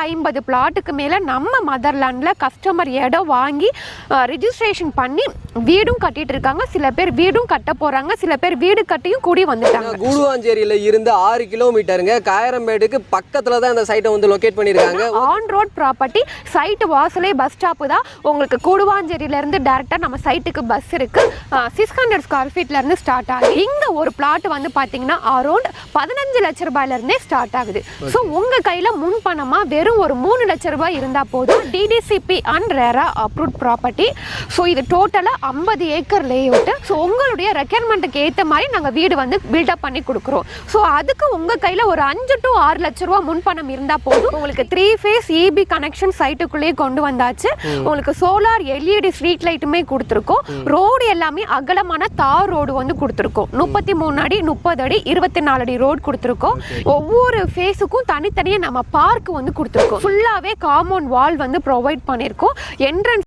150 பிளாட்டுக்கு மேலே நம்ம மதர்லேண்டில் கஸ்டமர் இடம் வாங்கி ரிஜிஸ்ட்ரேஷன் பண்ணி வீடும் கட்டிட்டு இருக்காங்க. சில பேர் வீடும் கட்ட போகிறாங்க, சில பேர் வீடு கட்டியும் கூடி வந்துட்டாங்க. கூடுவாஞ்சேரியில் இருந்து 6 கிலோமீட்டருங்க. காயரம்பேடுக்கு பக்கத்தில் தான் இந்த சைட்டை வந்து லொக்கேட் பண்ணியிருக்காங்க. ஆன் ரோட் ப்ராப்பர்ட்டி, சைட்டு வாசலே பஸ் ஸ்டாப்பு தான். உங்களுக்கு கூடுவாஞ்சேரியிலேருந்து டேரெக்டாக நம்ம சைட்டுக்கு பஸ் இருக்குது. 600 ஸ்கொயர் ஃபீட்லேருந்து ஸ்டார்ட் ஆகுது. இங்கே ஒரு பிளாட் வந்து பார்த்தீங்கன்னா அரௌண்ட் 15 லட்ச ரூபாயிலேருந்தே ஸ்டார்ட் ஆகுது. ஸோ உங்கள் கையில் முன் பணமாக வெறும் ஒரு 3 லட்ச ரூபாய் இருந்தால் போதும். டிடிசிபி அண்ட் ரேரா அப்ரூவ்ட் ப்ராப்பர்ட்டி. ஸோ இது டோட்டலாக 50 ஏக்கர் லேஅவுட்டு. ஸோ உங்களுடைய ரெக்யர்மெண்ட்டுக்கு ஏற்ற மாதிரி நாங்கள் வீடு வந்து பில்டப் பண்ணி கொடுக்குறோம். ஸோ அதுக்கு உங்கள் கையில் ஒரு 5 to 6 லட்ச ரூபா முன்பணம் இருந்தால் போதும். உங்களுக்கு 3 phase EB கனெக்ஷன் சைட்டுக்குள்ளேயே கொண்டு வந்தாச்சு. உங்களுக்கு சோலார் LED ஸ்ட்ரீட் லைட்டுமே கொடுத்துருக்கோம். ரோடு எல்லாமே அகலமான தார் ரோடு வந்து கொடுத்துருக்கோம். 33 அடி 30 அடி 24 அடி ரோடு கொடுத்துருக்கோம். ஒவ்வொரு ஃபேஸுக்கும் தனித்தனியாக நம்ம பார்க் வந்து கொடுத்துருக்கோம். ஃபுல்லாகவே காம்பவுண்ட் வால் வந்து ப்ரொவைட் பண்ணியிருக்கோம். என்ட்ரன்ஸ்